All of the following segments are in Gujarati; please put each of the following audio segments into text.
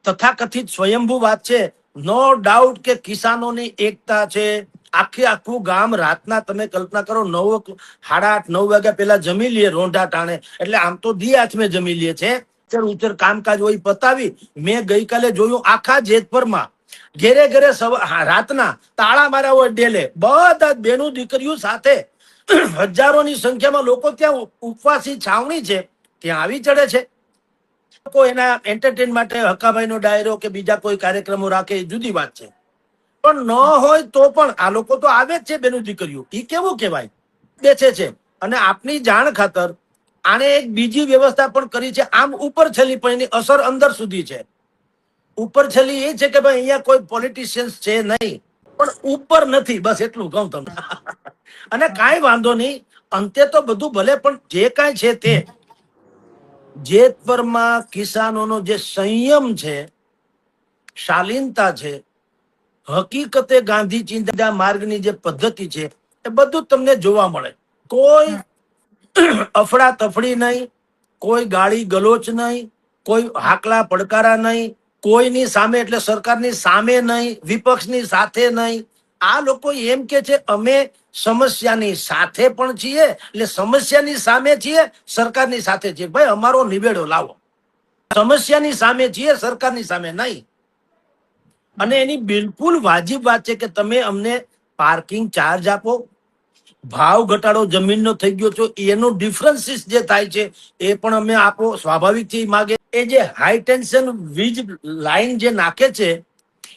તથાકથિત સ્વયંભૂ વાત છે. નો ડાઉટ કે કિસાનોની એકતા છે. આખું ગામ રાતના તમે કલ્પના કરો 9, 8:30, 9 વાગ્યા પેલા જમી લે રોંઢા ટાણે, એટલે આમ તો દી હાથમે જમી લે છે. ઉચર કામકાજ હોય પતાવી. મેં ગઈકાલે જોયું આખા જેતપુરમાં ઘેરે ઘેરે રાતના તાળા માર્યા હોય ડેલે, બધા બેનું દીકરીઓ સાથે હજારોની સંખ્યામાં લોકો ત્યાં ઉપવાસી છાવણી છે ત્યાં આવી ચડે છે. લોકો એના એન્ટરટેન માટે હકાભાઈ નો ડાયરો કે બીજા કોઈ કાર્યક્રમો રાખે એ જુદી વાત છે, પણ ન હોય તો પણ આ લોકો તો આવે જ છે બેનું દીકરીઓ. એ કેવું કહેવાય? બેસે છે. અને આપની જાણ ખાતર આને એક બીજી વ્યવસ્થા પણ કરી છે. આમ ઉપર છેલ્લી પણ એની અસર અંદર સુધી છે. ઉપર છેલ્લી એ છે કે ભાઈ અહીંયા કોઈ પોલિટિશિયન્સ છે નહીં, પણ ઉપર નથી, બસ એટલું કહું તમને. અને કાંઈ વાંધો નહીં, અંતે તો બધું ભલે, પણ જે કાંઈ છે તે જેતપુરમાં કિસાનોનો જે સંયમ છે, શાલીનતા છે, હકીકતે ગાંધી ચિંતા માર્ગની જે પદ્ધતિ છે એ બધું તમને જોવા મળે. કોઈ અફડા તફડી નહીં, કોઈ ગાળી ગલોચ નહીં, કોઈ હાકલા પડકારા નહીં, કોઈની સામે એટલે સરકારની સામે નહીં, વિપક્ષની સાથે નહીં. આ લોકો એમ કે છે અમે સમસ્યાની સાથે પણ છીએ, એટલે સમસ્યાની સામે છીએ, સરકારની સાથે છીએ. ભાઈ અમારો નિવેડો લાવો. સમસ્યાની સામે છીએ, સરકારની સામે નહીં. અને એની બિલકુલ વાજિબ વાત છે કે તમે અમને પાર્કિંગ ચાર્જ આપો, ભાવ ઘટાડો જમીનનો થઈ ગયો છો એનો ડિફરન્સીસ જે થાય છે એ પણ અમે આપો. સ્વાભાવિક થી માગે. એ જે હાઈ ટેન્શન વીજ લાઈન જે નાખે છે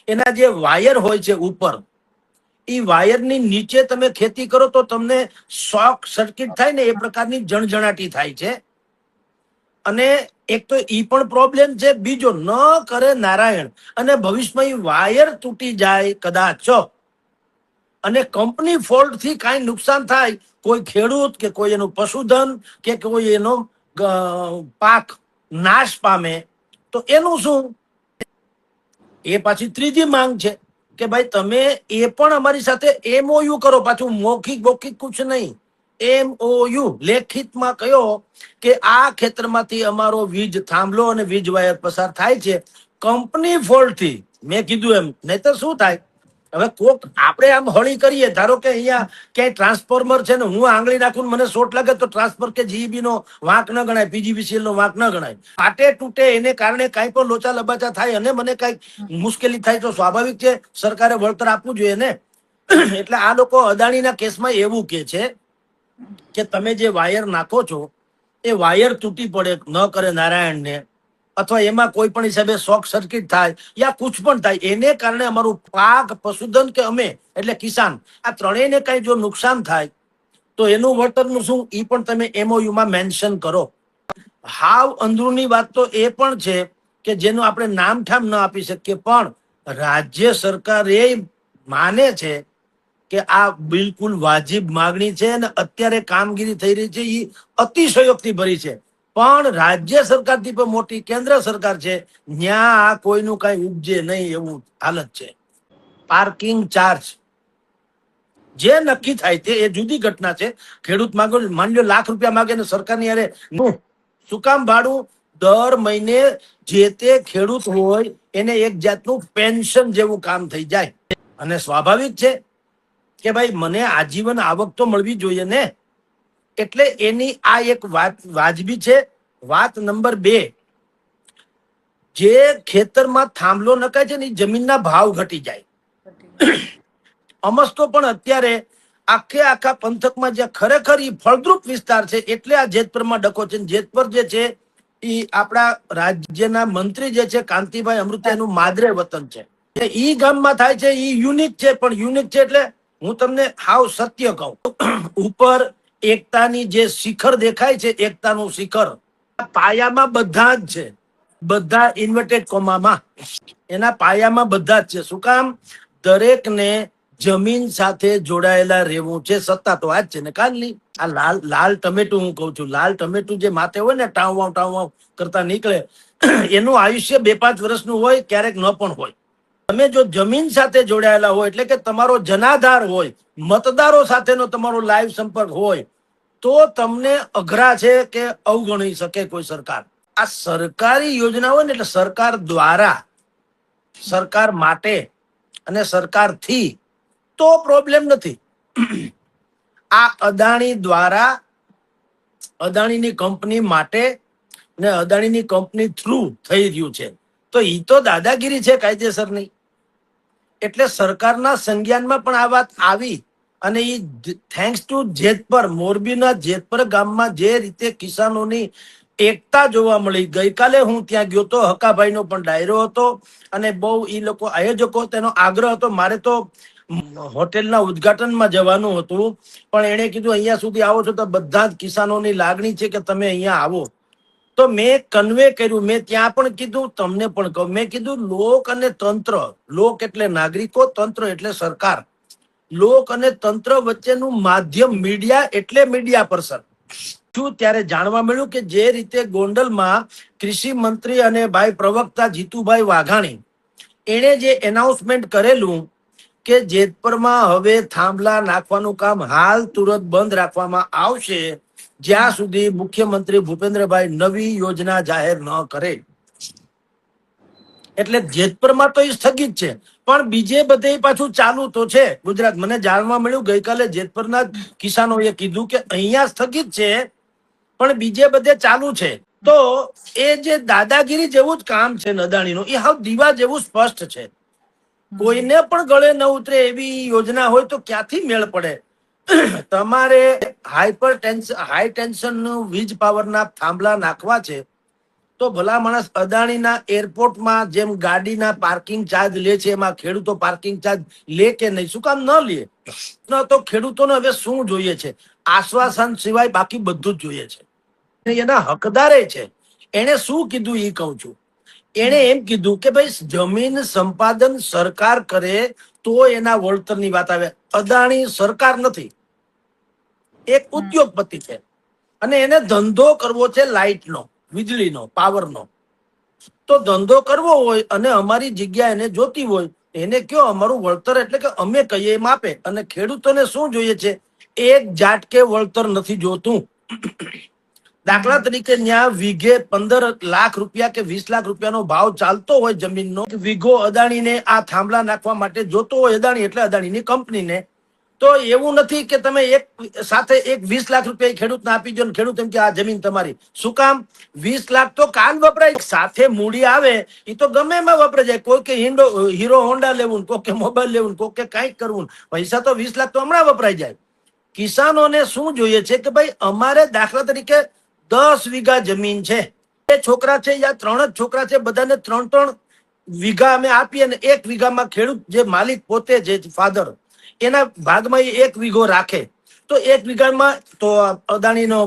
એના જે વાયર હોય છે ઉપર, એ વાયરની નીચે તમે ખેતી કરો તો તમને શોર્ટ સર્કિટ થાય ને એ પ્રકારની જણજણાટી થાય છે. અને એક તો ઈ પણ પ્રોબ્લેમ છે, બીજો ન કરે નારાયણ અને ભવિષ્યમાં વાયર તૂટી જાય કદાચ અને કંપની ફોલ્ટ થી કાંઈ નુકસાન થાય, કોઈ ખેડૂત કે કોઈ એનું પશુધન કે કોઈ એનો પાક નાશ પામે, તો એનું શું? એ પાછી ત્રીજી માંગ છે કે ભાઈ તમે એ પણ અમારી સાથે MOU કરો. પાછું મૌખિક કુછ નહીં, MOU લેખિતમાં કયો કે આ ખેતરમાંથી અમારો વીજ થાંભલો અને વીજ વાયર પસાર થાય છે કંપની ફોલ્ટ થી. મેં કીધું એમ, નહીં તો શું થાય? હવે કોક આપણે આમ હળી કરીએ, ધારો કે અહીંયા ક્યાંય ટ્રાન્સફોર્મર છે ને હું આંગળી નાખું મને શોટ લાગે તો ટ્રાન્સફર કે GEB નો વાંક ન ગણાય, PGVCL નો વાંક ન ગણાય. ફાટે તૂટે એને કારણે કાંઈ પણ લોચા લબાચા થાય અને મને કાંઈક મુશ્કેલી થાય તો સ્વાભાવિક છે સરકારે વળતર આપવું જોઈએ ને. એટલે આ લોકો અદાણીના કેસમાં એવું કે છે કે તમે જે વાયર નાખો છો એ વાયર તૂટી પડે, ન કરે નારાયણ ને, અથવા એમાં કોઈ પણ હિસાબે શોર્ટ સર્કિટ થાય યા કુછ પણ થાય, એને કારણે અમારું પાક, પશુધન કે અમે એટલે કિસાન, આ ત્રણેયને કઈ જો નુકસાન થાય તો એનું વળતરનું શું એ પણ તમે MOU માં મેન્શન કરો. હાવ અંદરૂની વાત તો એ પણ છે કે જેનું આપણે નામઠામ ન આપી શકીએ, પણ રાજ્ય સરકાર એ માને છે કે આ બિલકુલ વાજિબ માગણી છે અને અત્યારે કામગીરી થઈ રહી છે એ અતિશયોક્તિ ભરી છે. પણ રાજ્ય સરકારથી પણ મોટી કેન્દ્ર સરકાર છે, ત્યાં આ કોઈનું કઈ ઉપજે નહીં એવું હાલત છે. પાર્કિંગ ચાર્જ જે નક્કી થાય તે એ જુદી ઘટના છે. ખેડૂત માંગો માની લો ₹1,00,000 માગે ને સરકારની અરે શું કામ ભાડું? દર મહિને જે તે ખેડૂત હોય એને એક જાતનું પેન્શન જેવું કામ થઈ જાય. અને સ્વાભાવિક છે કે ભાઈ મને આજીવન આવક તો મળવી જોઈએ ને, એટલે એની આ એક વાત વાજબી છે. વાત નંબર 2, જે ખેતરમાં થાંભલો નખાય છે ને એ જમીનના ભાવ ઘટી જાય. અમસ્તો પણ અત્યારે આખા પંથકમાં જે ખરેખર એ ફળદ્રુપ વિસ્તાર છે એટલે આ જેતપુરમાં ડકો છે. જેતપુર જે છે એ આપણા રાજ્યના મંત્રી જે છે કાંતિભાઈ અમૃતે એનું માદરે વતન છે. ઈ ગામમાં થાય છે, ઈ યુનિક છે. પણ યુનિક છે એટલે હું તમને હાવ સત્ય કહું, ઉપર એકતાની જે શિખર દેખાય છે, એકતાનું શિખર પાયામાં બધા જ છે, બધા ઇન્વર્ટેડ કોમામાં એના પાયામાં બધા જ છે. શું કામ? દરેકને જમીન સાથે જોડાયેલા રહેવું છે. સત્તા તો આજ છે ને કાલની. આ લાલ ટમેટું હું કઉ છું, લાલ ટમેટું જે માથે હોય ને ટાવ કરતા નીકળે, એનું આયુષ્ય 2-5 વર્ષનું હોય, ક્યારેક ન પણ હોય. તમે જો જમીન સાથે જોડાયેલા હોય એટલે કે તમારો જનાધાર હોય, મતદારો સાથેનો તમારો લાઈવ સંપર્ક હોય, તો તમને અઘરા છે કે અવગણી શકે કોઈ સરકાર. આ સરકારી યોજના હોય ને એટલે સરકાર દ્વારા સરકાર માટે અને સરકારથી, તો પ્રોબ્લેમ નથી. આ અદાણી દ્વારા અદાણીની કંપની માટે ને અદાણીની કંપની થ્રુ થઈ રહ્યું છે, તો ઈ તો દાદાગીરી છે કાયદેસરની. એટલે સરકારના સંજ્ઞાનમાં પણ આ વાત આવી, અને ઈ થેન્ક્સ ટુ જેતપર, મોરબીના જેતપર ગામમાં જે રીતે કિસાનોની એકતા જોવા મળી. ગઈકાલે હું ત્યાં ગયો તો, હકાભાઈનો પણ ડાયરો હતો, અને બહુ ઈ લોકો આયોજકો, તેનો આગ્રહ હતો મારે તો હોટેલના ઉદ્ઘાટનમાં જવાનું હતું, પણ એણે કીધું અહીંયા સુધી આવો છો તો બધા જ કિસાનોની લાગણી છે કે તમે અહીંયા આવો. તો મેં કન્વે કર્યું, મેં ત્યાં પણ કીધું, તમને પણ કહું, મેં કીધું લોક અને તંત્ર, લોક એટલે નાગરિકો, તંત્ર એટલે સરકાર, લોક અને તંત્ર વચ્ચેનું માધ્યમ મીડિયા એટલે મીડિયા પર્સન. ત્યારે જાણવા મળ્યું કે જે રીતે ગોંડલમાં કૃષિ મંત્રી અને ભાઈ પ્રવક્તા જીતુભાઈ વાઘાણી એણે જે એનાઉન્સમેન્ટ કરેલું કે જેતપરમાં હવે થાંભલા નાખવાનું કામ હાલ તુરંત બંધ રાખવામાં આવશે જ્યાં સુધી મુખ્યમંત્રી ભૂપેન્દ્રભાઈ નવી યોજના જાહેર ન કરે. એટલે જેતપરમાં તો એ સ્થગિત છે, પણ બીજે બધે પાછું ચાલુ તો છે. ગુજરાત, મને જાણવા મળ્યું ગઈકાલે જેતપરના કિસાનોએ કીધું કે અહીંયા સ્થગિત છે પણ બીજે બધે ચાલુ છે. તો એ જે દાદાગીરી જેવું જ કામ છે અદાણીનું, એ હાવ દીવા જેવું સ્પષ્ટ છે. કોઈને પણ ગળે ન ઉતરે એવી યોજના હોય તો ક્યાંથી મેળ પડે? તમારે હાઈ ટેન્શન વીજ પાવરના થાંભલા નાખવા છે, તો ભલા માણસ અદાણીના એરપોર્ટમાં જેમ ગાડીના પાર્કિંગ ચાર્જ લે છે, એમાં ખેડૂતો પાર્કિંગ ચાર્જ લે કે નહીં? શું કામ ન લે? તો ખેડૂતોને હવે શું જોઈએ છે? આશ્વાસન સિવાય બાકી બધું જ જોઈએ છે. એના હકદારે છે. એને શું કીધું એ કહું છું. એને એમ કીધું કે ભાઈ જમીન સંપાદન સરકાર કરે તો એના વળતરની વાત આવે. અદાણી સરકાર નથી, એક ઉદ્યોગપતિ છે, અને એને ધંધો કરવો છે લાઇટનો, વીજળીનો, પાવરનો. તો ધંધો કરવો હોય અને અમારી જગ્યા એને જોતી હોય, એને કયો અમારું વળતર એટલે કે અમે કહીએ એમ આપે. અને ખેડૂતોને શું જોઈએ છે? એક ઝાટકે વળતર નથી જોતું. દાખલા તરીકે ત્યાં વીઘે 15 લાખ રૂપિયા કે 20 લાખ રૂપિયાનો ભાવ ચાલતો હોય જમીનનો, વીઘો અદાણીને આ થાંભલા નાખવા માટે જોતો હોય, અદાણી એટલે અદાણીની કંપનીને, તો એવું નથી કે તમે એક સાથે 20 લાખ રૂપિયા ખેડૂતને આપી દો ને ખેડૂત એમ કે આ જમીન તમારી. શું કામ? 20 લાખ તો કાલ વપરાય, સાથે મૂડી આવે એ તો ગમે એમાં વપરાય જાય. કોઈ કે હીરો હોન્ડા લેવું, કોઈ કે મોબાઈલ લેવું, કોઈ કે કાંઈક કરવું, પૈસા તો 20 લાખ તો હમણાં વપરાય જાય. કિસાનોને શું જોઈએ છે કે ભાઈ અમારે દાખલા તરીકે 10 વીઘા જમીન છે, 2 છોકરા છે યા 3 જ છોકરા છે, બધાને 3 વીઘા અમે આપીએ, અને 1 વીઘામાં ખેડૂત જે માલિક પોતે જે ફાધર એના ભાગમાં 1 વીઘો રાખે, તો 1 વીઘામાં તો અદાણીનો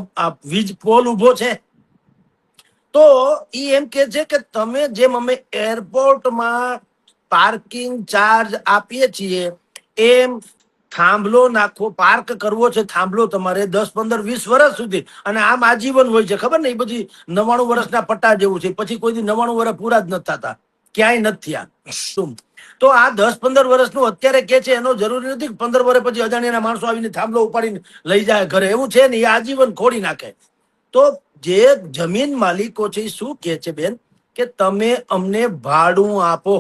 વીજ પોલ ઉભો છે. તો ઈ એમ કે છે કે તમે જેમ અમે એરપોર્ટમાં પાર્કિંગ ચાર્જ આપીએ છીએ એમ થાંભલો નાખવો, પાર્ક કરવો છે થાંભલો તમારે 10, 15, 20 વર્ષ સુધી, અને આમ આજીવન હોય છે. ખબર ને? એ બધી 99 વર્ષના પટ્ટા જેવું છે, પછી કોઈ 99 વર્ષ પૂરા જ નથી થતા, ક્યાંય નથી થયા. તો આ 10, 15 વર્ષનું અત્યારે કે છે, એનો જરૂરી નથી 15 વર્ષ પછી અજાણ્યાના માણસો આવીને થાંભલો ઉપાડીને લઈ જાય ઘરે. એવું છે ને? એ આજીવન ખોડી નાખે. તો જે જમીન માલિકો છે એ શું કે છે બેન, કે તમે અમને ભાડું આપો.